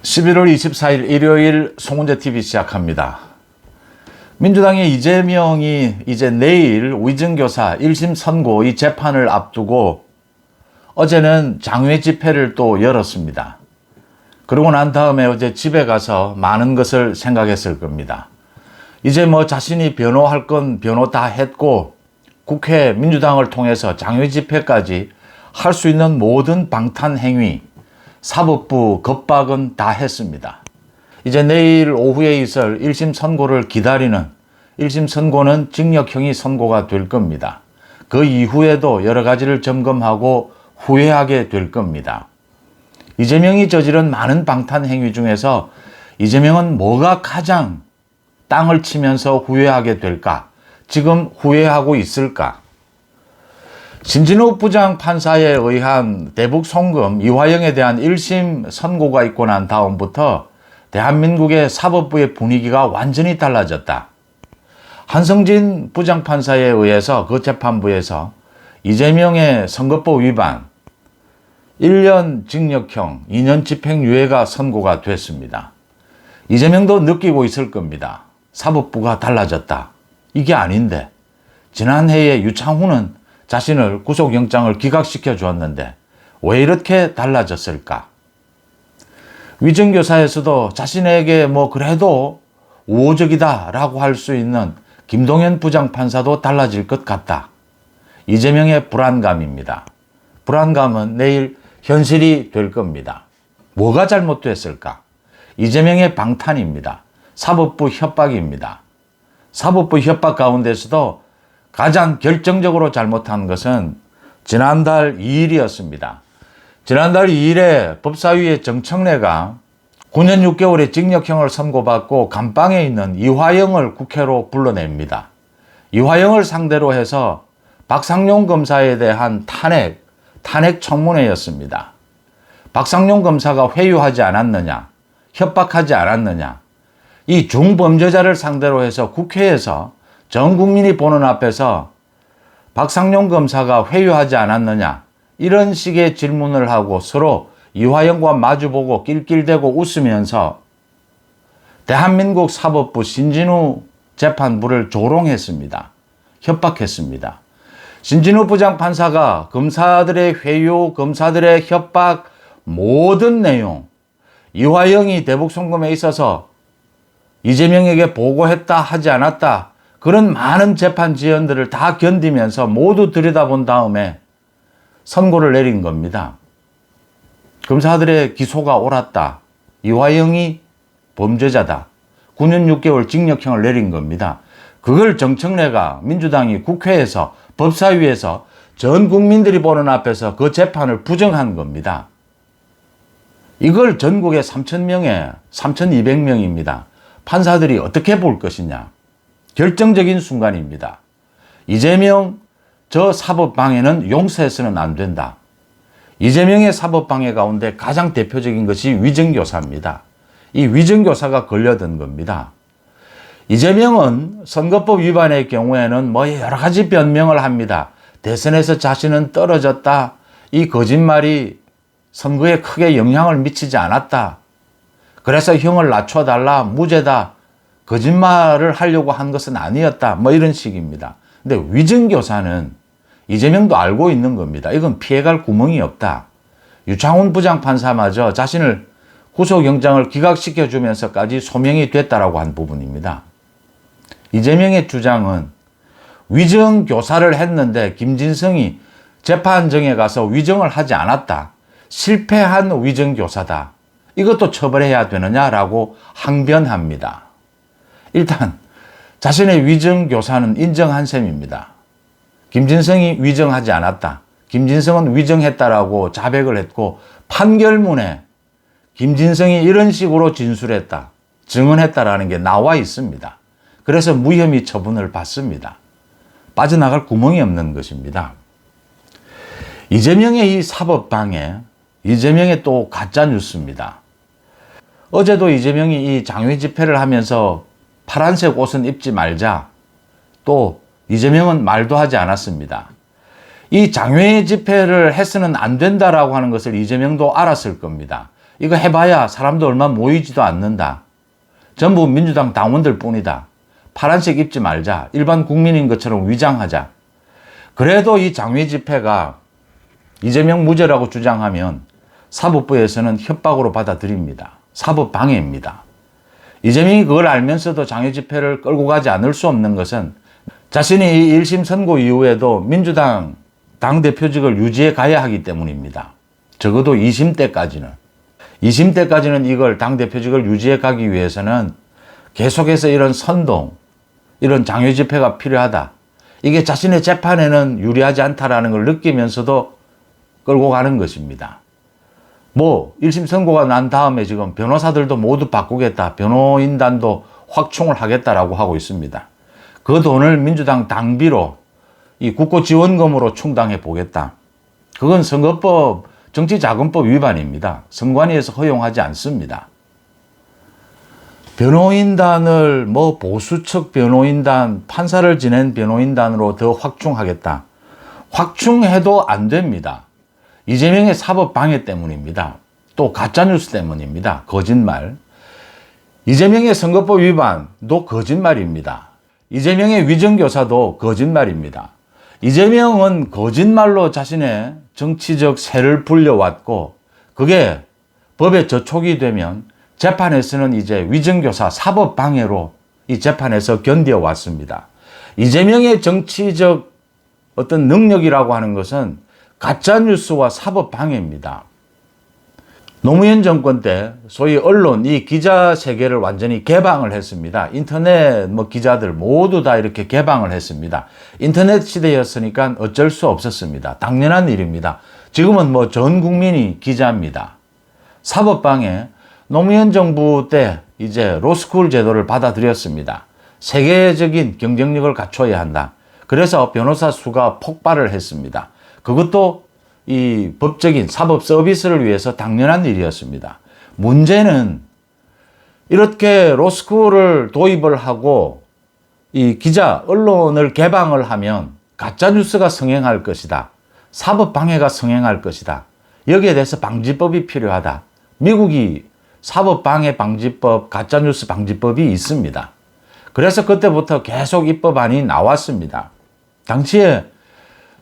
11월 24일 일요일 송은재TV 시작합니다. 민주당의 이재명이 이제 내일 위증교사 1심 선고 이 재판을 앞두고 어제는 장외 집회를 또 열었습니다. 그러고 난 다음에 어제 집에 가서 많은 것을 생각했을 겁니다. 이제 자신이 변호할 건 변호 다 했고 국회 민주당을 통해서 장외 집회까지 할 수 있는 모든 방탄 행위, 사법부 겁박은 다 했습니다. 이제 내일 오후에 있을 1심 선고를 기다리는 1심 선고는 징역형이 선고가 될 겁니다. 그 이후에도 여러 가지를 점검하고 후회하게 될 겁니다. 이재명이 저지른 많은 방탄 행위 중에서 이재명은 뭐가 가장 땅을 치면서 후회하게 될까? 지금 후회하고 있을까? 신진욱 부장판사에 의한 대북 송금 이화영에 대한 1심 선고가 있고 난 다음부터 대한민국의 사법부의 분위기가 완전히 달라졌다. 한성진 부장판사에 의해서 그 재판부에서 이재명의 선거법 위반 1년 징역형 2년 집행유예가 선고가 됐습니다. 이재명도 느끼고 있을 겁니다. 사법부가 달라졌다. 이게 아닌데 지난해에 유창훈은 자신을 구속영장을 기각시켜 주었는데 왜 이렇게 달라졌을까? 위증교사에서도 자신에게 그래도 우호적이다 라고 할 수 있는 김동연 부장판사도 달라질 것 같다. 이재명의 불안감입니다. 불안감은 내일 현실이 될 겁니다. 뭐가 잘못됐을까? 이재명의 방탄입니다. 사법부 협박입니다. 사법부 협박 가운데서도 가장 결정적으로 잘못한 것은 지난달 2일이었습니다. 지난달 2일에 법사위의 정청래가 9년 6개월의 징역형을 선고받고 감방에 있는 이화영을 국회로 불러냅니다. 이화영을 상대로 해서 박상용 검사에 대한 탄핵 청문회였습니다. 박상용 검사가 회유하지 않았느냐, 협박하지 않았느냐, 이 중범죄자를 상대로 해서 국회에서 전 국민이 보는 앞에서 박상용 검사가 회유하지 않았느냐 이런 식의 질문을 하고 서로 이화영과 마주보고 낄낄대고 웃으면서 대한민국 사법부 신진우 재판부를 조롱했습니다. 협박했습니다. 신진우 부장판사가 검사들의 회유, 검사들의 협박 모든 내용 이화영이 대북 송금에 있어서 이재명에게 보고했다 하지 않았다 그런 많은 재판 지연들을 다 견디면서 모두 들여다본 다음에 선고를 내린 겁니다. 검사들의 기소가 옳았다. 이화영이 범죄자다. 9년 6개월 징역형을 내린 겁니다. 그걸 정청래가 민주당이 국회에서 법사위에서 전 국민들이 보는 앞에서 그 재판을 부정한 겁니다. 이걸 전국의 3,000명에 3,200명입니다. 판사들이 어떻게 볼 것이냐. 결정적인 순간입니다. 이재명 저 사법방해는 용서해서는 안 된다. 이재명의 사법방해 가운데 가장 대표적인 것이 위증교사입니다. 이 위증교사가 걸려든 겁니다. 이재명은 선거법 위반의 경우에는 여러 가지 변명을 합니다. 대선에서 자신은 떨어졌다. 이 거짓말이 선거에 크게 영향을 미치지 않았다. 그래서 형을 낮춰달라. 무죄다. 거짓말을 하려고 한 것은 아니었다. 이런 식입니다. 근데 위증교사는 이재명도 알고 있는 겁니다. 이건 피해갈 구멍이 없다. 유창훈 부장판사마저 자신을 구속영장을 기각시켜 주면서까지 소명이 됐다라고 한 부분입니다. 이재명의 주장은 위증교사를 했는데 김진성이 재판정에 가서 위증을 하지 않았다. 실패한 위증교사다. 이것도 처벌해야 되느냐라고 항변합니다. 일단 자신의 위증교사는 인정한 셈입니다. 김진성이 위증하지 않았다. 김진성은 위증했다라고 자백을 했고 판결문에 김진성이 이런 식으로 진술했다. 증언했다라는 게 나와 있습니다. 그래서 무혐의 처분을 받습니다. 빠져나갈 구멍이 없는 것입니다. 이재명의 이 사법방해, 이재명의 또 가짜뉴스입니다. 어제도 이재명이 이 장외 집회를 하면서 파란색 옷은 입지 말자. 또 이재명은 말도 하지 않았습니다. 이 장외 집회를 해서는 안 된다라고 하는 것을 이재명도 알았을 겁니다. 이거 해봐야 사람도 얼마 모이지도 않는다. 전부 민주당 당원들 뿐이다. 파란색 입지 말자. 일반 국민인 것처럼 위장하자. 그래도 이 장외 집회가 이재명 무죄라고 주장하면 사법부에서는 협박으로 받아들입니다. 사법방해입니다. 이재명이 그걸 알면서도 장외 집회를 끌고 가지 않을 수 없는 것은 자신이 이 1심 선고 이후에도 민주당 당대표직을 유지해 가야 하기 때문입니다. 적어도 2심 때까지는. 2심 때까지는 이걸 당대표직을 유지해 가기 위해서는 계속해서 이런 선동, 이런 장외 집회가 필요하다. 이게 자신의 재판에는 유리하지 않다라는 걸 느끼면서도 끌고 가는 것입니다. 1심 선고가 난 다음에 지금 변호사들도 모두 바꾸겠다. 변호인단도 확충을 하겠다라고 하고 있습니다. 그 돈을 민주당 당비로 이 국고지원금으로 충당해 보겠다. 그건 선거법, 정치자금법 위반입니다. 선관위에서 허용하지 않습니다. 변호인단을 보수측 변호인단, 판사를 지낸 변호인단으로 더 확충하겠다. 확충해도 안 됩니다. 이재명의 사법방해 때문입니다. 또 가짜뉴스 때문입니다. 거짓말. 이재명의 선거법 위반도 거짓말입니다. 이재명의 위정교사도 거짓말입니다. 이재명은 거짓말로 자신의 정치적 세를 불려왔고 그게 법에 저촉이 되면 재판에서는 이제 위정교사 사법방해로 이 재판에서 견뎌왔습니다. 이재명의 정치적 어떤 능력이라고 하는 것은 가짜뉴스와 사법방해입니다. 노무현 정권 때 소위 언론, 이 기자 세계를 완전히 개방을 했습니다. 인터넷 기자들 모두 다 이렇게 개방을 했습니다. 인터넷 시대였으니까 어쩔 수 없었습니다. 당연한 일입니다. 지금은 전 국민이 기자입니다. 사법방해, 노무현 정부 때 이제 로스쿨 제도를 받아들였습니다. 세계적인 경쟁력을 갖춰야 한다. 그래서 변호사 수가 폭발을 했습니다. 그것도 이 법적인 사법 서비스를 위해서 당연한 일이었습니다. 문제는 이렇게 로스쿨을 도입을 하고 이 기자, 언론을 개방을 하면 가짜뉴스가 성행할 것이다. 사법방해가 성행할 것이다. 여기에 대해서 방지법이 필요하다. 미국이 사법방해 방지법, 가짜뉴스 방지법이 있습니다. 그래서 그때부터 계속 입법안이 나왔습니다. 당시에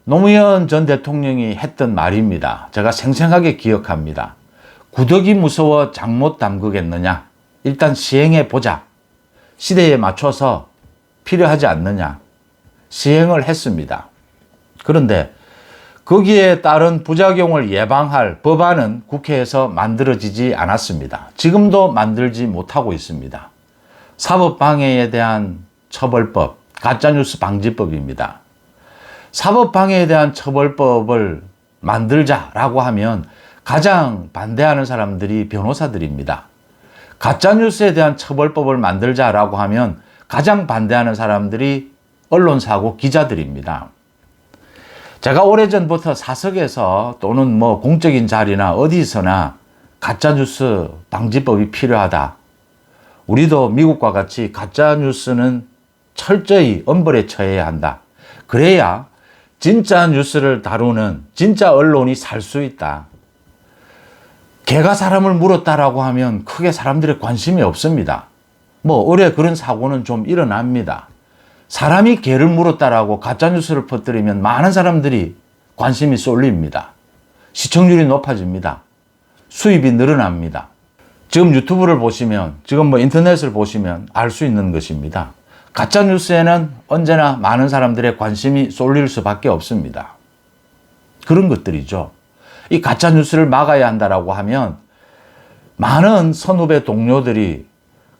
노무현 전 대통령이 했던 말입니다. 제가 생생하게 기억합니다. 구더기 무서워 장못 담그겠느냐? 일단 시행해 보자. 시대에 맞춰서 필요하지 않느냐? 시행을 했습니다. 그런데 거기에 따른 부작용을 예방할 법안은 국회에서 만들어지지 않았습니다. 지금도 만들지 못하고 있습니다. 사법방해에 대한 처벌법, 가짜뉴스 방지법입니다. 사법방해에 대한 처벌법을 만들자라고 하면 가장 반대하는 사람들이 변호사들입니다. 가짜뉴스에 대한 처벌법을 만들자라고 하면 가장 반대하는 사람들이 언론사고 기자들입니다. 제가 오래전부터 사석에서 또는 공적인 자리나 어디서나 가짜뉴스 방지법이 필요하다. 우리도 미국과 같이 가짜뉴스는 철저히 엄벌에 처해야 한다. 그래야 진짜 뉴스를 다루는 진짜 언론이 살 수 있다. 개가 사람을 물었다라고 하면 크게 사람들의 관심이 없습니다. 올해 그런 사고는 좀 일어납니다. 사람이 개를 물었다라고 가짜뉴스를 퍼뜨리면 많은 사람들이 관심이 쏠립니다. 시청률이 높아집니다. 수입이 늘어납니다. 지금 유튜브를 보시면, 지금 인터넷을 보시면 알 수 있는 것입니다. 가짜뉴스에는 언제나 많은 사람들의 관심이 쏠릴 수밖에 없습니다. 그런 것들이죠. 이 가짜뉴스를 막아야 한다라고 하면 많은 선후배 동료들이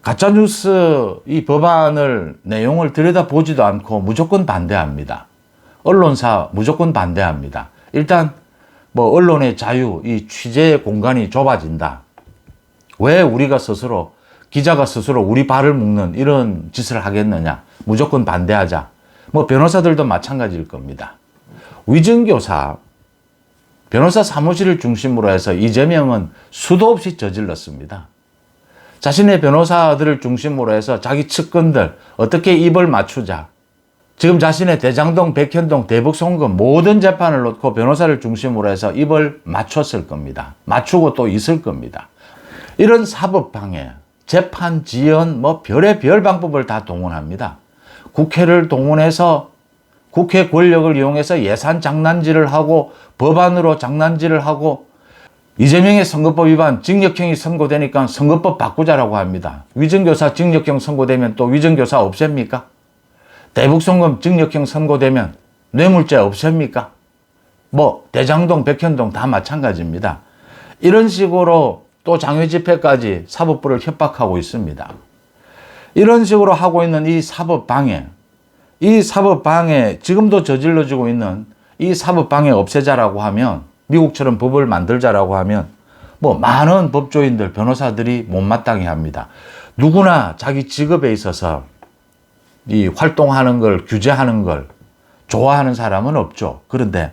가짜뉴스 이 법안을 내용을 들여다보지도 않고 무조건 반대합니다. 언론사 무조건 반대합니다. 일단 언론의 자유, 이 취재의 공간이 좁아진다. 왜 우리가 스스로, 기자가 스스로 우리 발을 묶는 이런 짓을 하겠느냐. 무조건 반대하자. 변호사들도 마찬가지일 겁니다. 위증교사, 변호사 사무실을 중심으로 해서 이재명은 수도 없이 저질렀습니다. 자신의 변호사들을 중심으로 해서 자기 측근들 어떻게 입을 맞추자. 지금 자신의 대장동, 백현동, 대북송금 모든 재판을 놓고 변호사를 중심으로 해서 입을 맞췄을 겁니다. 맞추고 또 있을 겁니다. 이런 사법방해, 재판 지연, 별의별 방법을 다 동원합니다. 국회를 동원해서 국회 권력을 이용해서 예산 장난질을 하고 법안으로 장난질을 하고 이재명의 선거법 위반 징역형이 선고되니까 선거법 바꾸자라고 합니다. 위증교사 징역형 선고되면 또 위증교사 없앱니까? 대북송금 징역형 선고되면 뇌물죄 없앱니까? 대장동, 백현동 다 마찬가지입니다. 이런 식으로 또 장외 집회까지 사법부를 협박하고 있습니다. 이런 식으로 하고 있는 이 사법방해, 지금도 저질러지고 있는 이 사법방해 없애자라고 하면, 미국처럼 법을 만들자라고 하면 많은 법조인들, 변호사들이 못마땅해 합니다. 누구나 자기 직업에 있어서 이 활동하는 걸, 규제하는 걸 좋아하는 사람은 없죠. 그런데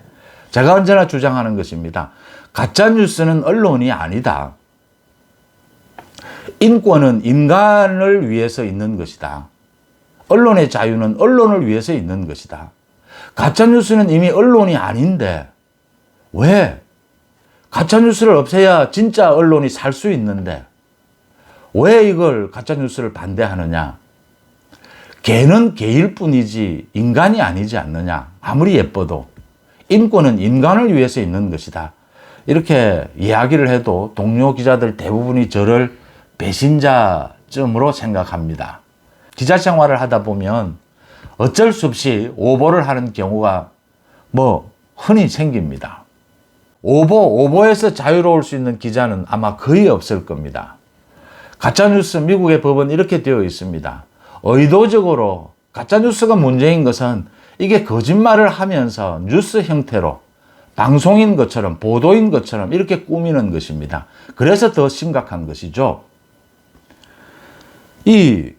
제가 언제나 주장하는 것입니다. 가짜뉴스는 언론이 아니다. 인권은 인간을 위해서 있는 것이다. 언론의 자유는 언론을 위해서 있는 것이다. 가짜뉴스는 이미 언론이 아닌데 왜? 가짜뉴스를 없애야 진짜 언론이 살 수 있는데 왜 이걸 가짜뉴스를 반대하느냐? 개는 개일 뿐이지 인간이 아니지 않느냐? 아무리 예뻐도 인권은 인간을 위해서 있는 것이다. 이렇게 이야기를 해도 동료 기자들 대부분이 저를 배신자쯤으로 생각합니다. 기자 생활을 하다 보면 어쩔 수 없이 오보를 하는 경우가 흔히 생깁니다. 오보에서 자유로울 수 있는 기자는 아마 거의 없을 겁니다. 가짜뉴스, 미국의 법은 이렇게 되어 있습니다. 의도적으로 가짜뉴스가 문제인 것은 이게 거짓말을 하면서 뉴스 형태로 방송인 것처럼, 보도인 것처럼 이렇게 꾸미는 것입니다. 그래서 더 심각한 것이죠. 이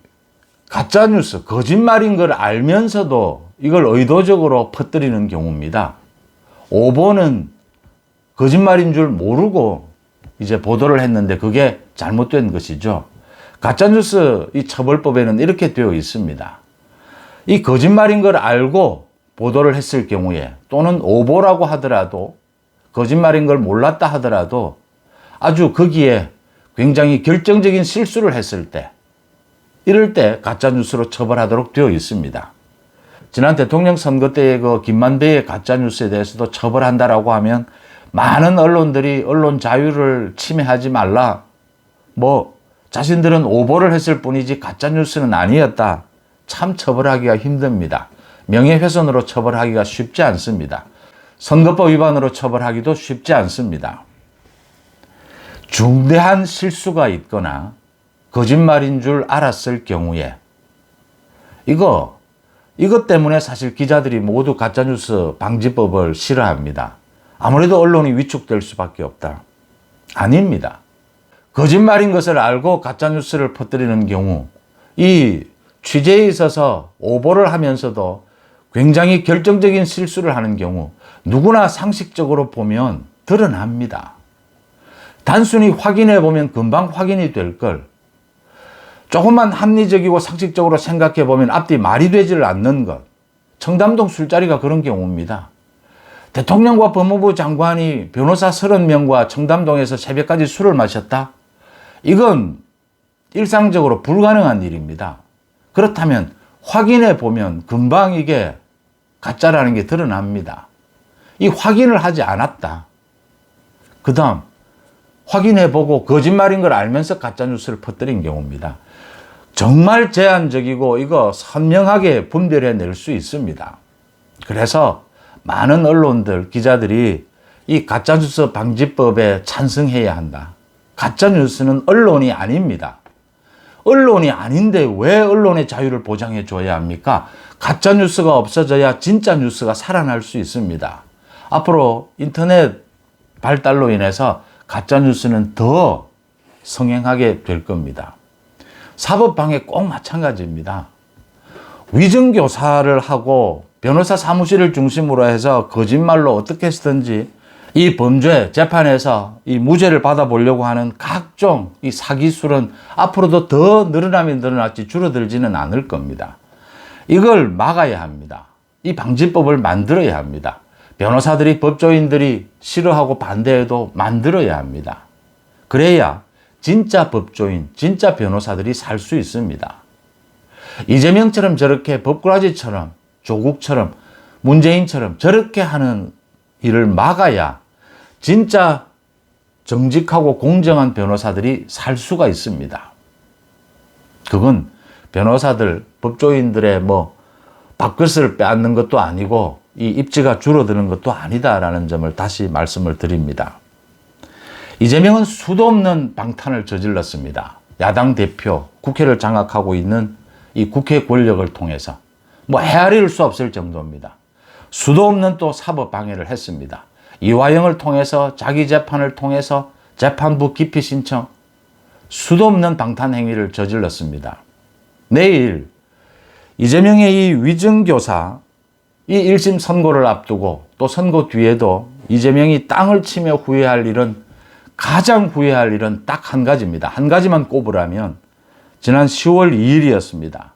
가짜뉴스, 거짓말인 걸 알면서도 이걸 의도적으로 퍼뜨리는 경우입니다. 오보는 거짓말인 줄 모르고 이제 보도를 했는데 그게 잘못된 것이죠. 가짜뉴스 이 처벌법에는 이렇게 되어 있습니다. 이 거짓말인 걸 알고 보도를 했을 경우에 또는 오보라고 하더라도 거짓말인 걸 몰랐다 하더라도 아주 거기에 굉장히 결정적인 실수를 했을 때 이럴 때 가짜뉴스로 처벌하도록 되어 있습니다. 지난 대통령 선거 때의 그 김만배의 가짜뉴스에 대해서도 처벌한다라고 하면 많은 언론들이 언론 자유를 침해하지 말라. 자신들은 오보를 했을 뿐이지 가짜뉴스는 아니었다. 참 처벌하기가 힘듭니다. 명예훼손으로 처벌하기가 쉽지 않습니다. 선거법 위반으로 처벌하기도 쉽지 않습니다. 중대한 실수가 있거나 거짓말인 줄 알았을 경우에 이것 때문에 사실 기자들이 모두 가짜뉴스 방지법을 싫어합니다. 아무래도 언론이 위축될 수밖에 없다. 아닙니다. 거짓말인 것을 알고 가짜뉴스를 퍼뜨리는 경우 이 취재에 있어서 오보를 하면서도 굉장히 결정적인 실수를 하는 경우 누구나 상식적으로 보면 드러납니다. 단순히 확인해 보면 금방 확인이 될 걸 조금만 합리적이고 상식적으로 생각해 보면 앞뒤 말이 되지를 않는 것. 청담동 술자리가 그런 경우입니다. 대통령과 법무부 장관이 변호사 30명과 청담동에서 새벽까지 술을 마셨다? 이건 일상적으로 불가능한 일입니다. 그렇다면 확인해 보면 금방 이게 가짜라는 게 드러납니다. 이 확인을 하지 않았다. 그 다음 확인해 보고 거짓말인 걸 알면서 가짜뉴스를 퍼뜨린 경우입니다. 정말 제한적이고 이거 선명하게 분별해 낼 수 있습니다. 그래서 많은 언론들, 기자들이 이 가짜뉴스 방지법에 찬성해야 한다. 가짜뉴스는 언론이 아닙니다. 언론이 아닌데 왜 언론의 자유를 보장해 줘야 합니까? 가짜뉴스가 없어져야 진짜 뉴스가 살아날 수 있습니다. 앞으로 인터넷 발달로 인해서 가짜뉴스는 더 성행하게 될 겁니다. 사법방해 꼭 마찬가지입니다. 위증교사를 하고 변호사 사무실을 중심으로 해서 거짓말로 어떻게 해서든지 이 범죄 재판에서 이 무죄를 받아보려고 하는 각종 이 사기술은 앞으로도 더 늘어나면 늘어났지 줄어들지는 않을 겁니다. 이걸 막아야 합니다. 이 방지법을 만들어야 합니다. 변호사들이, 법조인들이 싫어하고 반대해도 만들어야 합니다. 그래야 진짜 법조인, 진짜 변호사들이 살 수 있습니다. 이재명처럼 저렇게 법꾸라지처럼, 조국처럼, 문재인처럼 저렇게 하는 일을 막아야 진짜 정직하고 공정한 변호사들이 살 수가 있습니다. 그건 변호사들, 법조인들의 밥그릇을 빼앗는 것도 아니고 이 입지가 줄어드는 것도 아니다라는 점을 다시 말씀을 드립니다. 이재명은 수도 없는 방탄을 저질렀습니다. 야당 대표, 국회를 장악하고 있는 이 국회 권력을 통해서 헤아릴 수 없을 정도입니다. 수도 없는 또 사법 방해를 했습니다. 이화영을 통해서 자기 재판을 통해서 재판부 기피 신청, 수도 없는 방탄 행위를 저질렀습니다. 내일 이재명의 이 위증교사 이 1심 선고를 앞두고 또 선고 뒤에도 이재명이 땅을 치며 후회할 일은, 가장 후회할 일은 딱 한 가지입니다. 한 가지만 꼽으라면 지난 10월 2일이었습니다.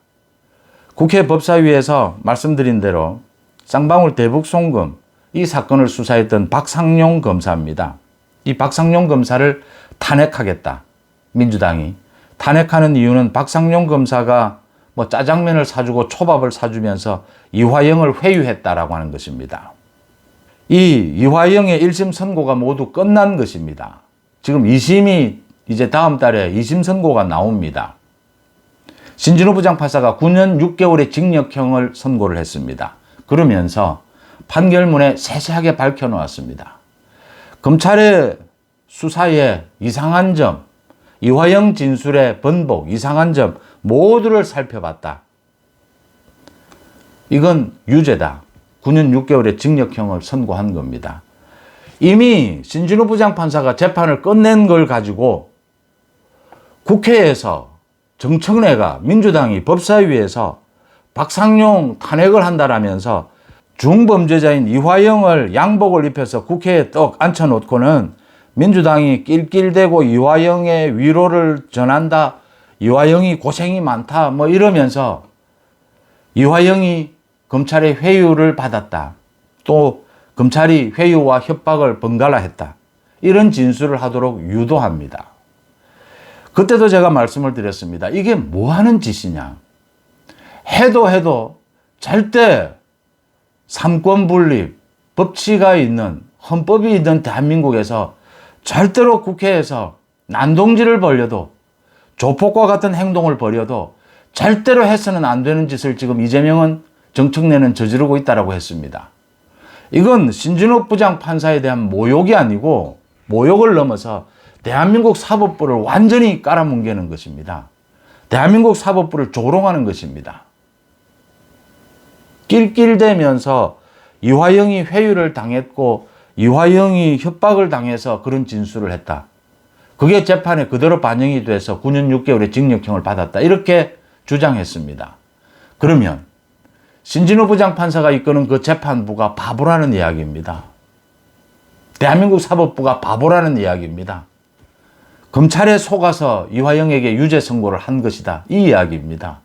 국회 법사위에서 말씀드린 대로 쌍방울 대북 송금 이 사건을 수사했던 박상용 검사입니다. 이 박상용 검사를 탄핵하겠다. 민주당이 탄핵하는 이유는 박상용 검사가 짜장면을 사주고 초밥을 사주면서 이화영을 회유했다라고 하는 것입니다. 이 이화영의 1심 선고가 모두 끝난 것입니다. 지금 2심이 이제 다음 달에 2심 선고가 나옵니다. 신진호 부장판사가 9년 6개월의 징역형을 선고를 했습니다. 그러면서 판결문에 세세하게 밝혀놓았습니다. 검찰의 수사에 이상한 점, 이화영 진술의 번복, 이상한 점 모두를 살펴봤다. 이건 유죄다. 9년 6개월의 징역형을 선고한 겁니다. 이미 신진호 부장판사가 재판을 끝낸 걸 가지고 국회에서 정청래가, 민주당이 법사위에서 박상용 탄핵을 한다라면서 중범죄자인 이화영을 양복을 입혀서 국회에 떡 앉혀놓고는 민주당이 낄낄대고 이화영의 위로를 전한다. 이화영이 고생이 많다. 이러면서 이화영이 검찰의 회유를 받았다. 또 검찰이 회유와 협박을 번갈아 했다. 이런 진술을 하도록 유도합니다. 그때도 제가 말씀을 드렸습니다. 이게 뭐 하는 짓이냐. 해도 절대 삼권 분립, 법치가 있는, 헌법이 있는 대한민국에서 절대로 국회에서 난동질을 벌여도, 조폭과 같은 행동을 벌여도 절대로 해서는 안 되는 짓을 지금 이재명은, 정청래는 저지르고 있다고 했습니다. 이건 신진호 부장판사에 대한 모욕이 아니고 모욕을 넘어서 대한민국 사법부를 완전히 깔아뭉개는 것입니다. 대한민국 사법부를 조롱하는 것입니다. 낄낄대면서 이화영이 회유를 당했고 이화영이 협박을 당해서 그런 진술을 했다. 그게 재판에 그대로 반영이 돼서 9년 6개월의 징역형을 받았다. 이렇게 주장했습니다. 그러면 신진호 부장판사가 이끄는 그 재판부가 바보라는 이야기입니다. 대한민국 사법부가 바보라는 이야기입니다. 검찰에 속아서 이화영에게 유죄 선고를 한 것이다. 이 이야기입니다.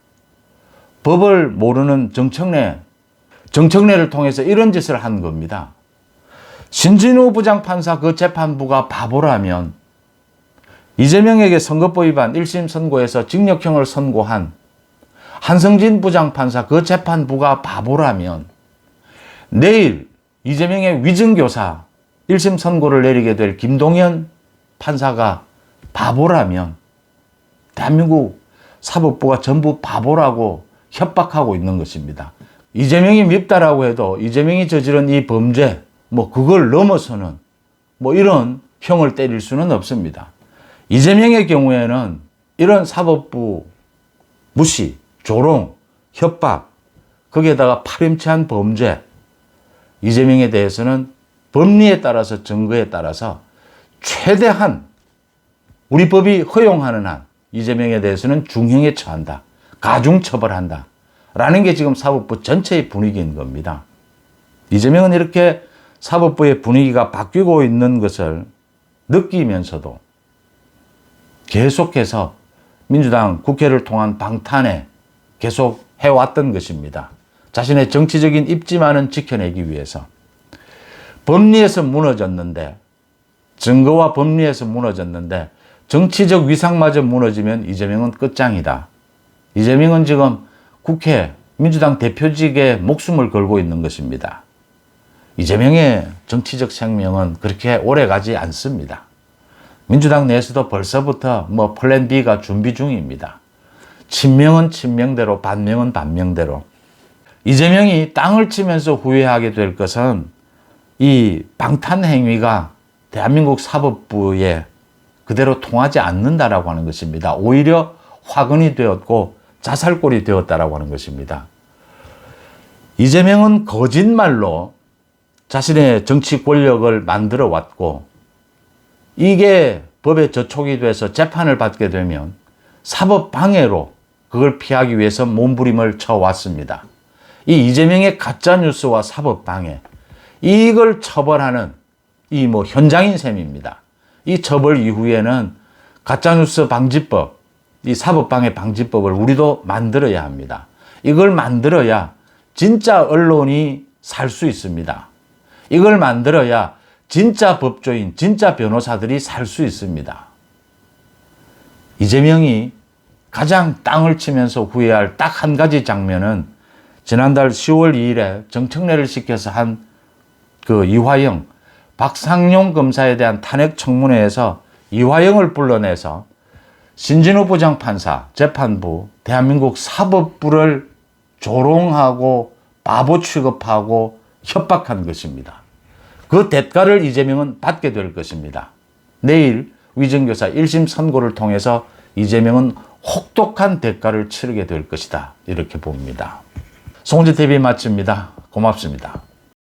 법을 모르는 정청래를 통해서 이런 짓을 한 겁니다. 신진호 부장판사 그 재판부가 바보라면 이재명에게 선거법 위반 1심 선고에서 징역형을 선고한 한성진 부장판사 그 재판부가 바보라면 내일 이재명의 위증교사 1심 선고를 내리게 될 김동연 판사가 바보라면 대한민국 사법부가 전부 바보라고 협박하고 있는 것입니다. 이재명이 밉다라고 해도 이재명이 저지른 이 범죄 그걸 넘어서는 이런 형을 때릴 수는 없습니다. 이재명의 경우에는 이런 사법부 무시, 조롱, 협박, 거기에다가 파렴치한 범죄, 이재명에 대해서는 법리에 따라서 증거에 따라서 최대한 우리 법이 허용하는 한 이재명에 대해서는 중형에 처한다. 가중처벌한다. 라는 게 지금 사법부 전체의 분위기인 겁니다. 이재명은 이렇게 사법부의 분위기가 바뀌고 있는 것을 느끼면서도 계속해서 민주당 국회를 통한 방탄에 계속 해왔던 것입니다. 자신의 정치적인 입지만은 지켜내기 위해서. 법리에서 무너졌는데, 증거와 법리에서 무너졌는데 정치적 위상마저 무너지면 이재명은 끝장이다. 이재명은 지금 국회 민주당 대표직에 목숨을 걸고 있는 것입니다. 이재명의 정치적 생명은 그렇게 오래 가지 않습니다. 민주당 내에서도 벌써부터 플랜 B가 준비 중입니다. 친명은 친명대로, 반명은 반명대로. 이재명이 땅을 치면서 후회하게 될 것은 이 방탄 행위가 대한민국 사법부에 그대로 통하지 않는다라고 하는 것입니다. 오히려 화근이 되었고 자살골이 되었다라고 하는 것입니다. 이재명은 거짓말로 자신의 정치 권력을 만들어 왔고, 이게 법에 저촉이 돼서 재판을 받게 되면 사법 방해로 그걸 피하기 위해서 몸부림을 쳐왔습니다. 이 이재명의 가짜뉴스와 사법 방해, 이걸 처벌하는 이 현장인 셈입니다. 이 처벌 이후에는 가짜뉴스 방지법, 이 사법방해 방지법을 우리도 만들어야 합니다. 이걸 만들어야 진짜 언론이 살 수 있습니다. 이걸 만들어야 진짜 법조인, 진짜 변호사들이 살 수 있습니다. 이재명이 가장 땅을 치면서 후회할 딱 한 가지 장면은 지난달 10월 2일에 정청래를 시켜서 한 그 이화영, 박상용 검사에 대한 탄핵 청문회에서 이화영을 불러내서 신진우 부장판사, 재판부, 대한민국 사법부를 조롱하고 바보 취급하고 협박한 것입니다. 그 대가를 이재명은 받게 될 것입니다. 내일 위정교사 1심 선고를 통해서 이재명은 혹독한 대가를 치르게 될 것이다. 이렇게 봅니다. 송은재 TV 마칩니다. 고맙습니다.